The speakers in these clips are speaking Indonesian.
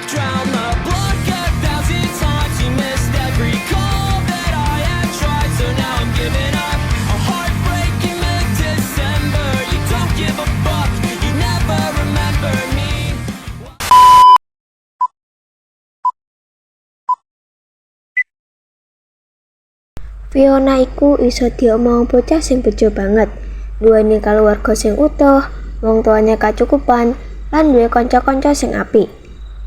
I'll drown the blood 1,000 times. You missed every call that I had tried, so now I'm giving up. A heartbreaking mid-December. You don't give a fuck, you never remember me. Fiona iku iso diomong bocah sing bejo banget, duweni kaluwarga sing utuh, wong tuane kacukupan, lan duwe kanca-kanca sing apik.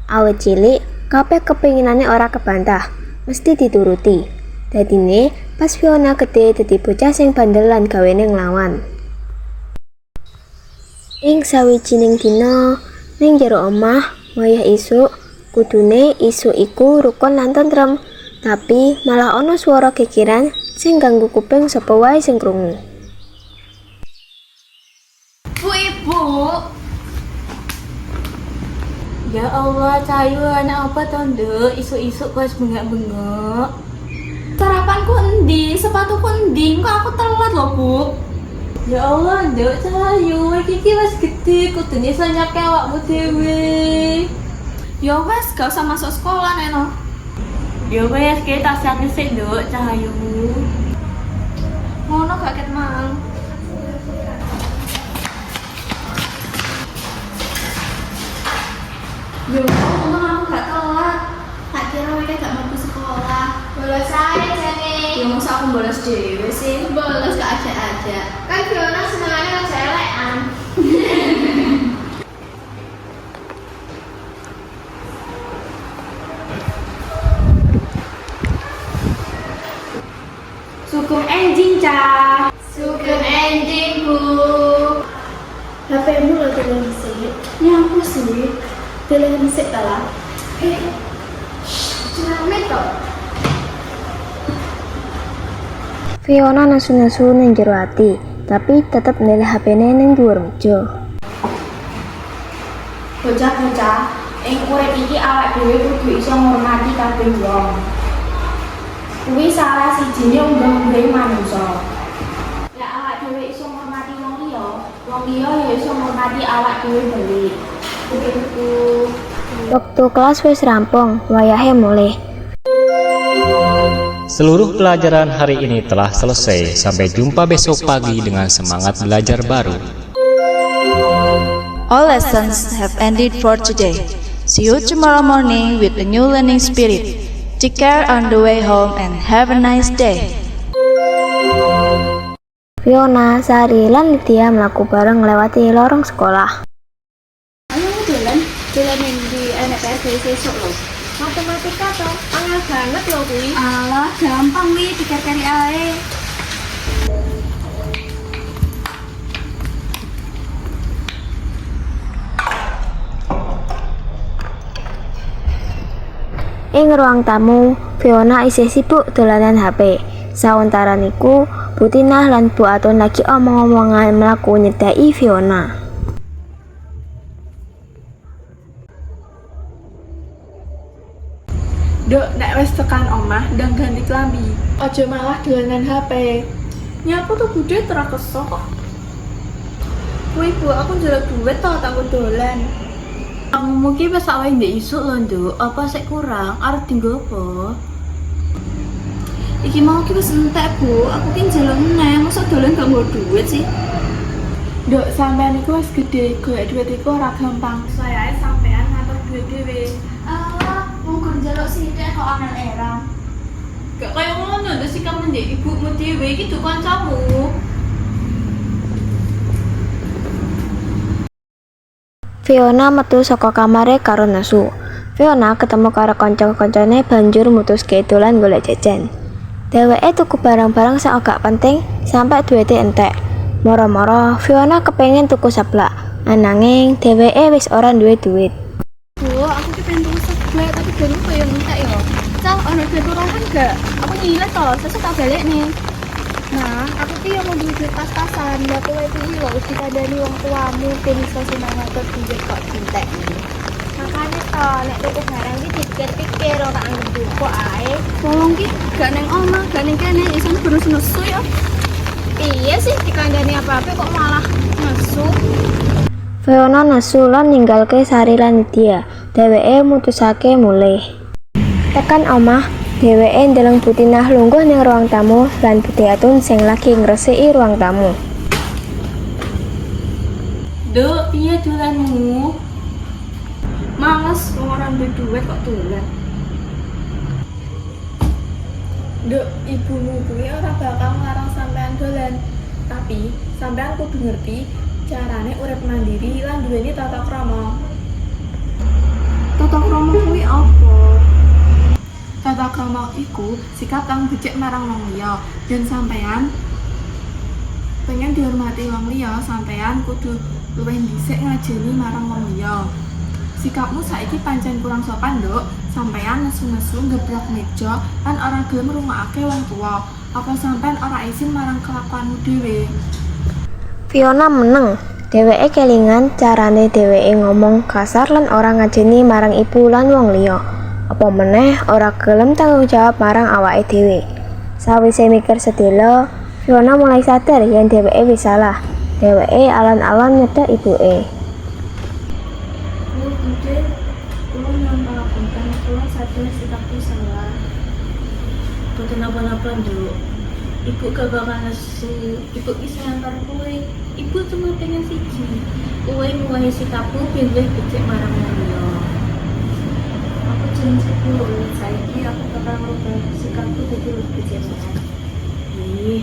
Awit cilik, kabeh kepinginane ora kebantah, mesti dituruti. Dadine, pas Fiona gede dadi bocah sing bandel lan gawene nglawan. Ing sawijining dina, ning jero omah, wayah isuk, kudune isuk iku rukun lan tentrem. Tapi malah ana swara gegeran sing ganggu kuping sapa wae sing krungu. Bu, Ibu. Ya Allah, Cahayu anak apa to, Nduk? Isuk-isuk kok bengak-bengok. Sarapanku endi? Sepatuku endi? Kok aku telat lho, Bu? Ya Allah, Nduk, Cahayu, iki wis gede, kudune iso nyake awakmu dhewe. Ya wes, gak usah masuk sekolah neno. Ya wes, kita siapin sik, Nduk, Cahayu. Ngono gak ket mang. Yo, aku gak telat. Tak kira mereka gak mau ke sekolah. Bolos aja jane. Ya masa aku bolos dhewe sih. Bolos gak aja. Kan Fiona senengannya aja elekan. Sugeng enjing, Cah. Sugeng enjing, Bu. HP-mu lho deleng sik. Nyampu sih. Deleng sik ta lah. Rame to. Fiona nesu-nesu ning jero ati, tapi tetep milih HP-ne ning dhuwur meja. Bocah-bocah, ing urip iki awak dhewe kudu iso ngormati kabeh wong. Kuwi salah sijine unggah-unggahe manungsa. Lah awak dhewe iso ngormati wong liya ya iso ngormati awak dhewe balik. Begitu. Waktu kelas wis rampung, wayahe mulih. Seluruh pelajaran hari ini telah selesai. Sampai jumpa besok pagi dengan semangat belajar baru. All lessons have ended for today. See you tomorrow morning with a new learning spirit. Take care on the way home and have a nice day. Fiona, Sari, lan Lydia mlaku bareng nglewati lorong sekolah. Ayo dolan yang di anak PS sesuk lho. Matematika to, angel banget lho kuwi. Alah, gampang wi, pikir-pikir ae. Ing ruang tamu, Fiona isih sibuk dolanan HP. Sawentara niku, Bu Tinah lan Bu Atun lagi omong-omongan mlaku nyedaki Fiona. Dok, nek wis tekan omah, ndang ganti klambi. Aja malah dolanan HP. Nyapu tuh budhe ora kesok kok. Kuwi Bu, aku njaluk duit to takut dolan. Kamu mungkin wis awake ndek isuk lho, Nduk. Apa sik kurang? Arep dienggo apa? Iki mau ki wis entek, Bu. Aku ki njaluk meneh, mosok dolan gak nggo duit sih. Nduk, sampean iku wis gedhe, golek duit iku ora gampang. Saya ae sampean ngatur duit dhewe. Mungkin jaluk sithik kok angel era. Gak kaya ngono, nduk sikap ndek ibumu dhewe iki dudu kancamu. Fiona metu saka kamare karo nesu. Fiona ketemu karo kanca-kancane banjur mutuske dolan golek jajan. Dheweke tuku barang-barang sing agak penting sampai duwite entek. Moro-moro Fiona kepengin tuku sablak, ananging dheweke wis ora duwe duit. Bu, aku ki pengen tuku seblak tapi gak koyo entek ya. Cah, ono duit turahan gak? Aku nyilet to, sesuk tak balik nih. Nah, aku ki mau duit pas-pasan, lah kowe iki lho wis dikandani wong tuamu ben iso semangat duit kok entek. Makane to, nek tuku barang ki dipikir-pikir ora anggap duko ae. Tolong ki gak neng omah, gak neng kene, isane baru nesu ya. Iya sih dikandani apa-apa kok malah nesu. Fiona nesu lan ninggalke Sari lan Lydia. Dheweke mutusake mulih. Tekan omah, dheweke ndeleng Butinah lungguh ning ruang tamu lan Budiatun sing lagi ngresiki ruang tamu. Duk, piye dolanmu? Males wong ora duwe duit kok dolan. Duk, ibumu kuwi ora bakal ngarang sampean dolan. Tapi sampean kudu ngerti carane urip mandiri lan duweni tata krama. Tata krama kuwi apa? Tata krama iku sikap kang becik marang wong liya. Dan sampean pengen dihormati wong liya, sampean kudu luwih dhisik ngajeni marang wong liya. Sikapmu saiki pancen kurang sopan, Nduk. Sampean nesu-nesu ngeblok meja lan ora gelem ngrungokake wong tuwa. Apa sampean ora izin marang kelakuanmu dhewe? Fiona meneng. Dheweke kelingan carane dheweke ngomong kasar lan ora ngajeni marang ibu lan wong liya. Apa meneh ora gelem tanggung jawab marang awake dhewe. Sawise mikir sedhela, Fiona mulai sadar yen dheweke wis salah. Dheweke alon-alon nyedhak ibuke. Bude, kulo ngapunten, kulo sadar sikapku salah. Boten napa-napa, Nduk. Ibu gak bakal nesu. Ibu bisa ngantar kowe. Ibu cuma pengen siji. Kowe nguwahi sikapku ben luwih becik marang wong liya. Aku janji saiki aku bakal ngubah sikapku dadi luwih becik. Ih,